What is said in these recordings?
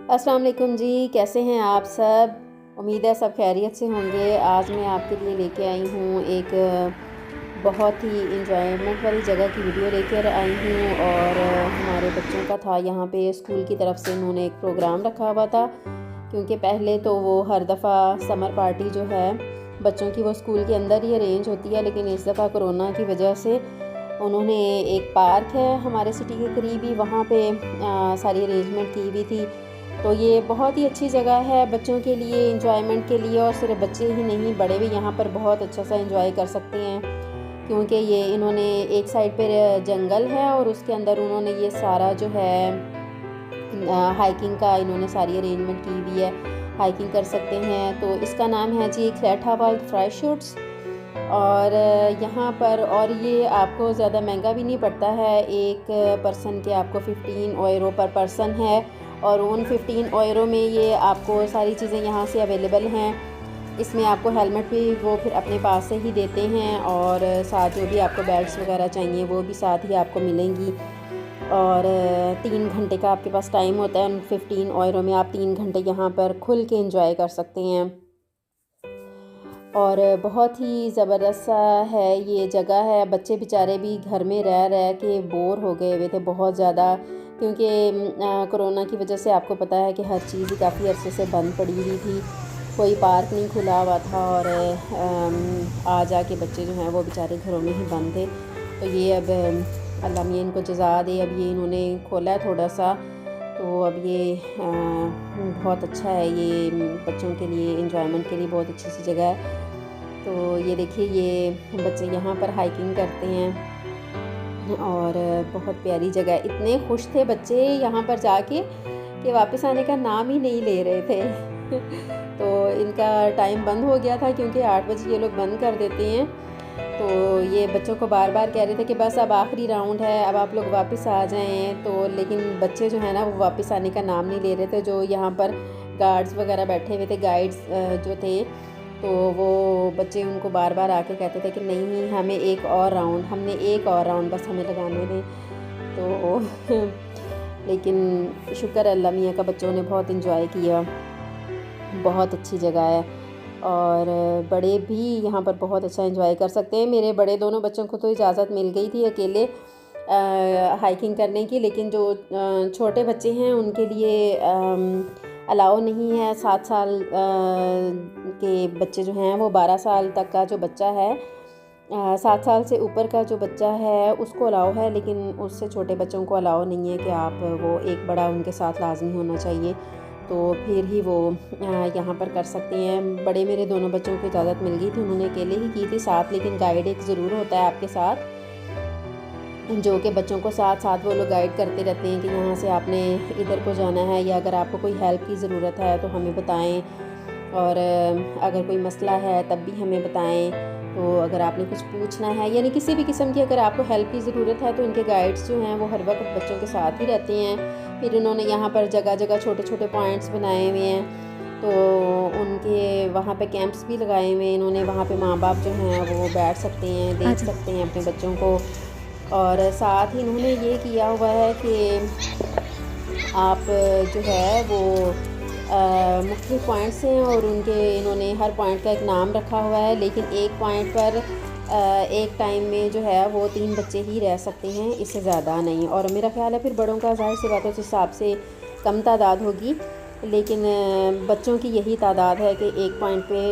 अस्सलाम वालेकुम जी, कैसे हैं आप सब। उम्मीद है सब खैरियत से होंगे। आज मैं आपके लिए लेके आई हूँ एक बहुत ही इंजॉयमेंट वाली जगह की वीडियो लेकर आई हूँ। और हमारे बच्चों का था यहाँ पे स्कूल की तरफ से उन्होंने एक प्रोग्राम रखा हुआ था, क्योंकि पहले तो वो हर दफ़ा समर पार्टी जो है बच्चों की वो स्कूल के अंदर ही अरेंज होती है, लेकिन इस दफ़ा कोरोना की वजह से उन्होंने एक पार्क है हमारे सिटी के करीब ही, वहाँ पे सारी अरेंजमेंट की हुई थी। तो ये बहुत ही अच्छी जगह है बच्चों के लिए, इंजॉयमेंट के लिए। और सिर्फ बच्चे ही नहीं, बड़े भी यहाँ पर बहुत अच्छा सा इंजॉय कर सकते हैं, क्योंकि ये इन्होंने एक साइड पे जंगल है और उसके अंदर उन्होंने ये सारा जो है हाइकिंग का इन्होंने सारी अरेंजमेंट की हुई है। हाइकिंग कर सकते हैं। तो इसका नाम है जी क्लेटावाल्ड फ्राइशूट्स। और यहाँ पर और ये आपको ज़्यादा महंगा भी नहीं पड़ता है। एक पर्सन के आपको 15 यूरो पर पर्सन है, और उन 15 यूरो में ये आपको सारी चीज़ें यहाँ से अवेलेबल हैं। इसमें आपको हेलमेट भी वो फिर अपने पास से ही देते हैं, और साथ जो भी आपको बेल्ट्स वगैरह चाहिए वो भी साथ ही आपको मिलेंगी। और 3 घंटे का आपके पास टाइम होता है। उन 15 यूरो में आप 3 घंटे यहाँ पर खुल के एंजॉय कर सकते हैं। और बहुत ही ज़बरदस्त सा है ये जगह है। बच्चे बेचारे भी घर में रह रह के बोर हो गए हुए थे बहुत ज़्यादा, क्योंकि कोरोना की वजह से आपको पता है कि हर चीज़ ही काफ़ी अरसे से बंद पड़ी हुई थी, कोई पार्क नहीं खुला हुआ था। और आ जा के बच्चे जो हैं वो बेचारे घरों में ही बंद थे। तो ये अब अल्लाह मियां इनको जज़ा दे, अब ये इन्होंने खोला है थोड़ा सा। तो अब ये बहुत अच्छा है, ये बच्चों के लिए इंजॉयमेंट के लिए बहुत अच्छी सी जगह है। तो ये देखिए, ये बच्चे यहाँ पर हाइकिंग करते हैं और बहुत प्यारी जगह है। इतने खुश थे बच्चे यहाँ पर जाके कि वापस आने का नाम ही नहीं ले रहे थे। तो इनका टाइम बंद हो गया था, क्योंकि 8 बजे ये लोग बंद कर देते हैं। तो ये बच्चों को बार बार कह रहे थे कि बस अब आखिरी राउंड है, अब आप लोग वापस आ जाएं। तो लेकिन बच्चे जो है ना वो वापस आने का नाम नहीं ले रहे थे। जो यहाँ पर गार्ड्स वगैरह बैठे हुए थे, गाइड्स जो थे, तो वो बच्चे उनको बार बार आके कहते थे कि नहीं, हमें एक और राउंड, हमने एक और राउंड बस हमें लगाने दें। तो लेकिन शुक्र अल्लाह मियां का, बच्चों ने बहुत इंजॉय किया। बहुत अच्छी जगह है, और बड़े भी यहाँ पर बहुत अच्छा एंजॉय कर सकते हैं। मेरे बड़े दोनों बच्चों को तो इजाज़त मिल गई थी अकेले हाइकिंग करने की, लेकिन जो छोटे बच्चे हैं उनके लिए अलाउ नहीं है। 7 साल के बच्चे जो हैं वो 12 साल तक का जो बच्चा है, 7 साल से ऊपर का जो बच्चा है उसको अलाउ है, लेकिन उससे छोटे बच्चों को अलाउ नहीं है कि आप वो एक बड़ा उनके साथ लाजमी होना चाहिए, तो फिर ही वो यहाँ पर कर सकते हैं। बड़े मेरे दोनों बच्चों को इजाज़त मिल गई थी, उन्होंने अकेले ही की थी साथ, लेकिन गाइड एक ज़रूर होता है आपके साथ, जो कि बच्चों को साथ साथ वो लोग गाइड करते रहते हैं कि यहाँ से आपने इधर को जाना है, या अगर आपको कोई हेल्प की ज़रूरत है तो हमें बताएं, और अगर कोई मसला है तब भी हमें बताएं। तो अगर आपने कुछ पूछना है, यानी किसी भी किस्म की अगर आपको हेल्प की ज़रूरत है, तो इनके गाइड्स जो हैं वो हर वक्त बच्चों के साथ ही रहते हैं। फिर इन्होंने यहाँ पर जगह जगह छोटे छोटे पॉइंट्स बनाए हुए हैं, तो उनके वहाँ पे कैंप्स भी लगाए हुए हैं इन्होंने। वहाँ पे माँ बाप जो हैं वो बैठ सकते हैं, देख सकते हैं अपने बच्चों को। और साथ ही इन्होंने ये किया हुआ है कि आप जो है वो मुख्तलिफ पॉइंट्स हैं, और उनके इन्होंने हर पॉइंट का एक नाम रखा हुआ है, लेकिन एक पॉइंट पर एक टाइम में जो है वो 3 बच्चे ही रह सकते हैं, इससे ज़्यादा नहीं। और मेरा ख्याल है फिर बड़ों का ज़ाहिर सी बात है उस हिसाब से कम तादाद होगी, लेकिन बच्चों की यही तादाद है कि एक पॉइंट पे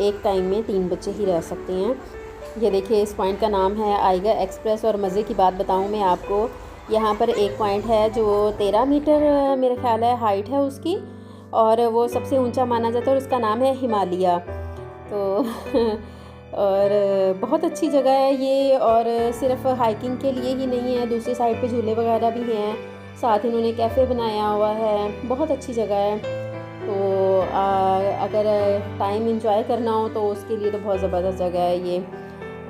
एक टाइम में 3 बच्चे ही रह सकते हैं। ये देखिए, इस पॉइंट का नाम है आइगर एक्सप्रेस। और मज़े की बात बताऊं मैं आपको, यहाँ पर एक पॉइंट है जो 13 मीटर मेरा ख्याल है हाइट है उसकी, और वो सबसे ऊंचा माना जाता है, और उसका नाम है हिमालय। तो और बहुत अच्छी जगह है ये, और सिर्फ हाइकिंग के लिए ही नहीं है, दूसरी साइड पे झूले वगैरह भी हैं, साथ इन्होंने कैफ़े बनाया हुआ है। बहुत अच्छी जगह है। तो अगर टाइम इंजॉय करना हो तो उसके लिए तो बहुत ज़बरदस्त जगह है ये।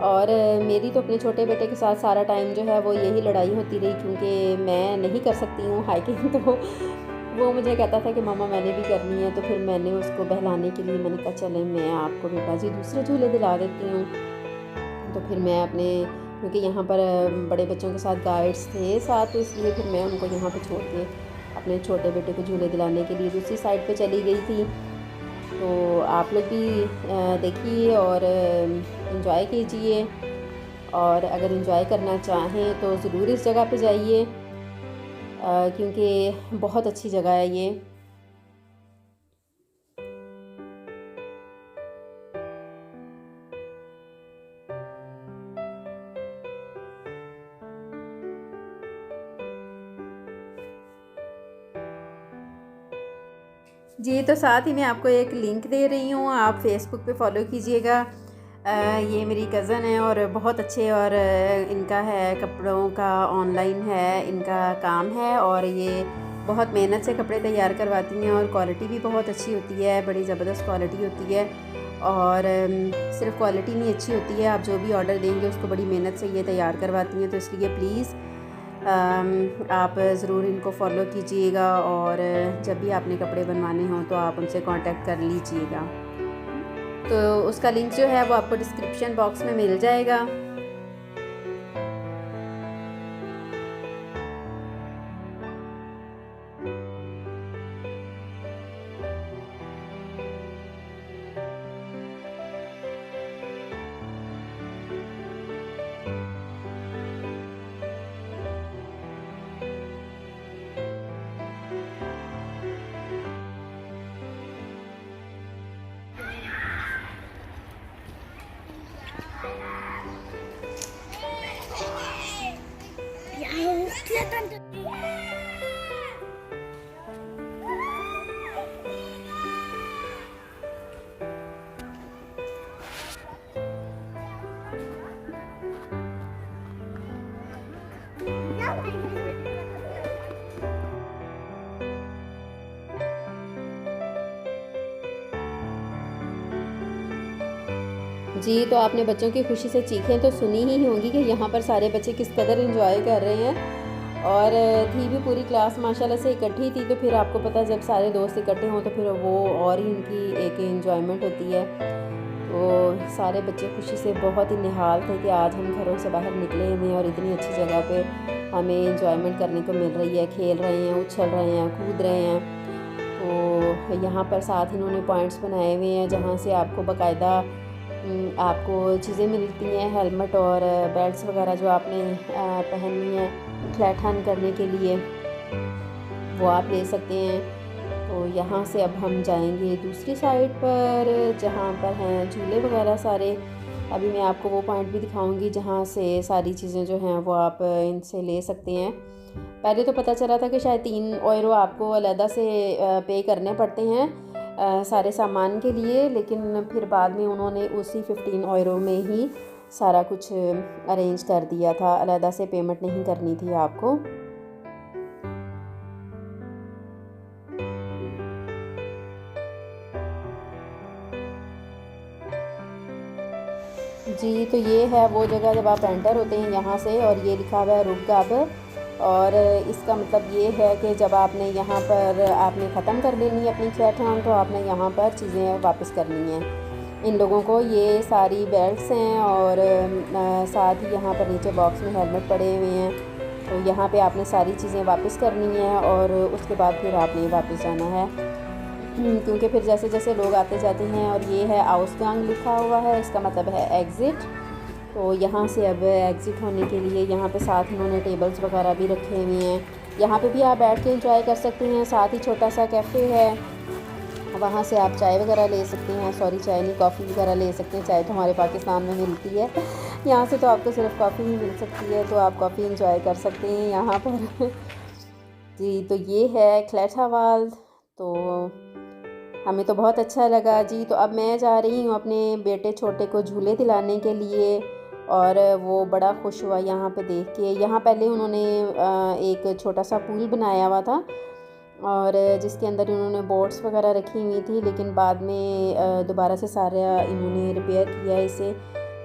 और मेरी तो अपने छोटे बेटे के साथ सारा टाइम जो है वो यही लड़ाई होती रही, क्योंकि मैं नहीं कर सकती हूँ हाइकिंग। तो वो मुझे कहता था कि मामा मैंने भी करनी है, तो फिर मैंने उसको बहलाने के लिए मैंने कहा चले मैं आपको बेटा जी दूसरे झूले दिला देती हूँ। तो फिर मैं अपने, क्योंकि यहाँ पर बड़े बच्चों के साथ गाइड्स थे साथ, तो इसलिए फिर मैं उनको यहाँ पे छोड़ के अपने छोटे बेटे को झूले दिलाने के लिए दूसरी साइड पे चली गई थी। तो आप लोग भी देखिए और इन्जॉय कीजिए, और अगर इन्जॉय करना चाहें तो ज़रूर इस जगह पे जाइए, क्योंकि बहुत अच्छी जगह है ये। जी, तो साथ ही मैं आपको एक लिंक दे रही हूँ, आप फेसबुक पे फॉलो कीजिएगा। ये मेरी कज़न है और बहुत अच्छे, और इनका है कपड़ों का ऑनलाइन है इनका काम है, और ये बहुत मेहनत से कपड़े तैयार करवाती हैं और क्वालिटी भी बहुत अच्छी होती है, बड़ी ज़बरदस्त क्वालिटी होती है। और सिर्फ क्वालिटी नहीं अच्छी होती है, आप जो भी ऑर्डर देंगे उसको बड़ी मेहनत से ये तैयार करवाती हैं। तो इसलिए प्लीज़ आप ज़रूर इनको फॉलो कीजिएगा, और जब भी आपने कपड़े बनवाने हों तो आप उनसे कांटेक्ट कर लीजिएगा। तो उसका लिंक जो है वो आपको डिस्क्रिप्शन बॉक्स में मिल जाएगा। जी, तो आपने बच्चों की खुशी से चीखें तो सुनी ही होंगी कि यहाँ पर सारे बच्चे किस कदर एंजॉय कर रहे हैं। और थी भी पूरी क्लास माशाल्लाह से इकट्ठी थी, तो फिर आपको पता है जब सारे दोस्त इकट्ठे हों तो फिर वो और ही इनकी एक एंजॉयमेंट होती है। तो सारे बच्चे खुशी से बहुत ही निहाल थे कि आज हम घरों से बाहर निकले हुए हैं और इतनी अच्छी जगह पे हमें एंजॉयमेंट करने को मिल रही है, खेल रहे हैं, उछल रहे हैं, कूद रहे हैं। तो यहाँ पर साथ इन्होंने पॉइंट्स बनाए हुए हैं जहाँ से आपको बाकायदा आपको चीज़ें मिलती हैं, हेलमेट और बेल्ट्स वगैरह जो आपने पहननी है फ्लैट हैंड करने के लिए, वो आप ले सकते हैं। तो यहाँ से अब हम जाएंगे दूसरी साइड पर जहाँ पर हैं झूले वगैरह सारे। अभी मैं आपको वो पॉइंट भी दिखाऊंगी जहाँ से सारी चीज़ें जो हैं वो आप इनसे ले सकते हैं। पहले तो पता चला था कि शायद 3 यूरो आपको अलहदा से पे करने पड़ते हैं सारे सामान के लिए, लेकिन फिर बाद में उन्होंने उसी 15 यूरो में ही सारा कुछ अरेंज कर दिया था, अलहदा से पेमेंट नहीं करनी थी आपको। जी, तो ये है वो जगह जब आप एंटर होते हैं यहाँ से, और ये लिखा हुआ है रुकगाब, और इसका मतलब ये है कि जब आपने यहाँ पर आपने ख़त्म कर लेनी है अपनी फ्लैट तो आपने यहाँ पर चीज़ें वापस करनी हैं। इन लोगों को ये सारी बेल्ट्स हैं, और साथ ही यहाँ पर नीचे बॉक्स में हेलमेट पड़े हुए हैं। तो यहाँ पे आपने सारी चीज़ें वापस करनी है, और उसके बाद फिर आपने वापस जाना है, क्योंकि फिर जैसे जैसे लोग आते जाते हैं। और ये है आउसगांग लिखा हुआ है, इसका मतलब है एग्ज़िट। तो यहाँ से अब एग्ज़िट होने के लिए यहाँ पे साथ इन्होंने टेबल्स वगैरह भी रखे हुए हैं, यहाँ पे भी आप बैठ के एंजॉय कर सकते हैं। साथ ही छोटा सा कैफ़े है, वहाँ से आप चाय वगैरह ले सकते हैं, सॉरी चाय नहीं कॉफ़ी वगैरह ले सकते हैं। चाय तो हमारे पाकिस्तान में मिलती है, यहाँ से तो आपको सिर्फ कॉफ़ी ही मिल सकती है, तो आप कॉफ़ी एंजॉय कर सकते हैं यहाँ पर। जी, तो ये है क्लेटावाल्ड। तो हमें तो बहुत अच्छा लगा जी। तो अब मैं जा रही हूँ अपने बेटे छोटे को झूले दिलाने के लिए, और वो बड़ा खुश हुआ यहाँ पे देख के। यहाँ पहले उन्होंने एक छोटा सा पूल बनाया हुआ था, और जिसके अंदर इन्होंने बोट्स वगैरह रखी हुई थी, लेकिन बाद में दोबारा से सारा इन्होंने रिपेयर किया इसे।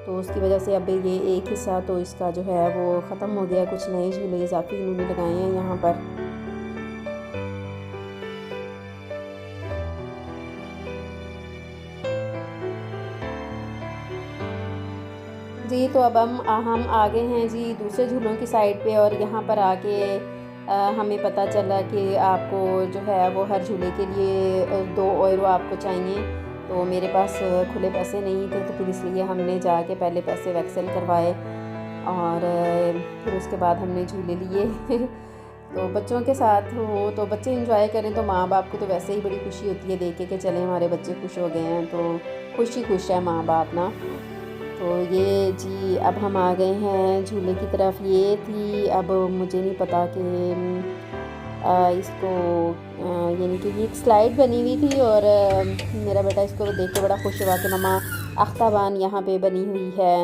तो उसकी वजह से अब ये एक हिस्सा तो इसका जो है वो ख़त्म हो गया। कुछ नए झूले इजाफी इन्होंने लगाए हैं यहाँ पर। जी, तो अब हम आ गए हैं जी दूसरे झूलों की साइड पे, और यहाँ पर आके हमें पता चला कि आपको जो है वो हर झूले के लिए 2 € आपको चाहिए। तो मेरे पास खुले पैसे नहीं थे, तो फिर इसलिए हमने जाके पहले पैसे वैक्सल करवाए और फिर उसके बाद हमने झूले लिए। तो बच्चों के साथ हो तो बच्चे एंजॉय करें तो माँ बाप को तो वैसे ही बड़ी खुशी होती है देख के कि चले हमारे बच्चे खुश हो गए हैं, तो खुश ही खुश है माँ बाप ना। तो ये जी अब हम आ गए हैं झूले की तरफ। ये थी, अब मुझे नहीं पता कि इसको यानी कि ये एक स्लाइड बनी हुई थी और मेरा बेटा इसको देख के बड़ा खुश हुआ कि मम्मा अख्ताबान यहाँ पे बनी हुई है।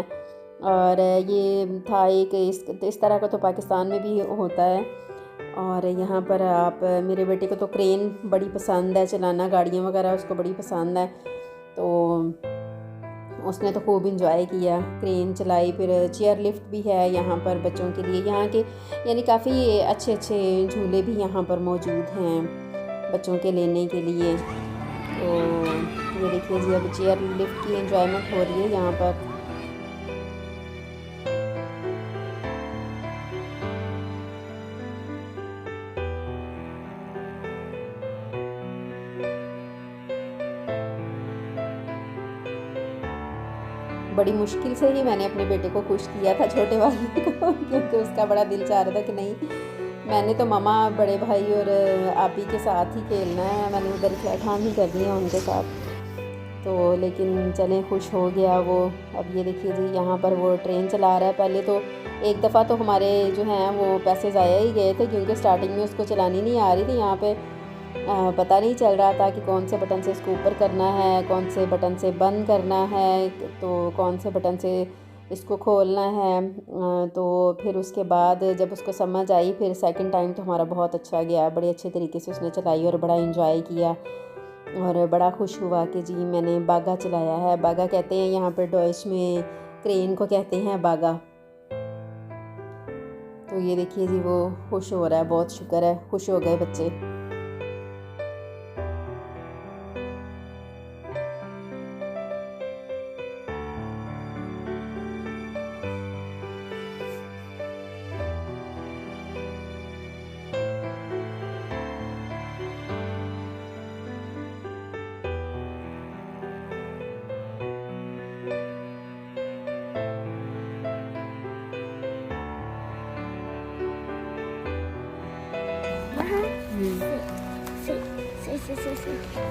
और ये था एक इस तरह का तो पाकिस्तान में भी होता है। और यहाँ पर आप, मेरे बेटे को तो क्रेन बड़ी पसंद है चलाना, गाड़ियाँ वगैरह उसको बड़ी पसंद है, तो उसने तो खूब इंजॉय किया, क्रेन चलाई। फिर चेयर लिफ्ट भी है यहाँ पर बच्चों के लिए, यहाँ के यानी काफ़ी अच्छे अच्छे झूले भी यहाँ पर मौजूद हैं बच्चों के लेने के लिए। तो ये देखिए जी, अब चेयर लिफ्ट की एंजॉयमेंट हो रही है यहाँ पर। बड़ी मुश्किल से ही मैंने अपने बेटे को खुश किया था, छोटे वाले को, क्योंकि उसका बड़ा दिल चाह रहा था कि नहीं, मैंने तो मम्मा बड़े भाई और आप ही के साथ ही खेलना है, मैंने उधर ठान ही कर दिया उनके साथ। तो लेकिन चलें, खुश हो गया वो। अब ये देखिए जी, यहाँ पर वो ट्रेन चला रहा है। पहले तो एक दफ़ा तो हमारे जो हैं वो पैसे ज़ाया ही गए थे, क्योंकि स्टार्टिंग में उसको चलानी नहीं आ रही थी। यहाँ पे पता नहीं चल रहा था कि कौन से बटन से इसको ऊपर करना है, कौन से बटन से बंद करना है, तो कौन से बटन से इसको खोलना है। तो फिर उसके बाद जब उसको समझ आई, फिर सेकंड टाइम तो हमारा बहुत अच्छा गया, बड़े अच्छे तरीके से उसने चलाई और बड़ा एंजॉय किया और बड़ा खुश हुआ कि जी मैंने बागा चलाया है। बागा कहते हैं यहाँ पर डॉइच में, क्रेन को कहते हैं बागा। तो ये देखिए जी, वो खुश हो रहा है, बहुत शुक्र है, खुश हो गए बच्चे।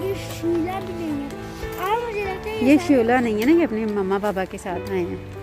ये शूला भी नहीं है और मुझे लगता है ये शूला नहीं है ना, ये अपने मम्मा पापा के साथ आए हैं।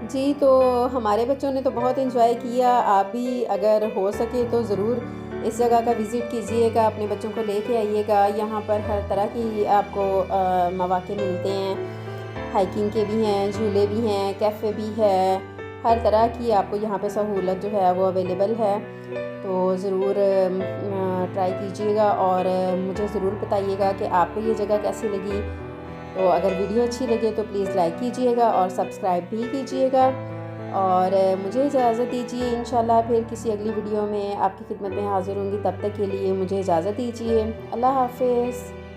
जी, तो हमारे बच्चों ने तो बहुत एंजॉय किया। आप भी अगर हो सके तो ज़रूर इस जगह का विज़िट कीजिएगा, अपने बच्चों को लेके आइएगा। यहाँ पर हर तरह की आपको मौक़े मिलते हैं, हाइकिंग के भी हैं, झूले भी हैं, कैफ़े भी है, हर तरह की आपको यहाँ पे सहूलत जो है वो अवेलेबल है। तो ज़रूर ट्राई कीजिएगा और मुझे ज़रूर बताइएगा कि आपको ये जगह कैसी लगी। तो अगर वीडियो अच्छी लगे तो प्लीज़ लाइक कीजिएगा और सब्सक्राइब भी कीजिएगा। और मुझे इजाज़त दीजिए, इंशाल्लाह फिर किसी अगली वीडियो में आपकी खिदमत में हाज़िर होंगी। तब तक के लिए मुझे इजाज़त दीजिए। अल्लाह हाफ़िज़।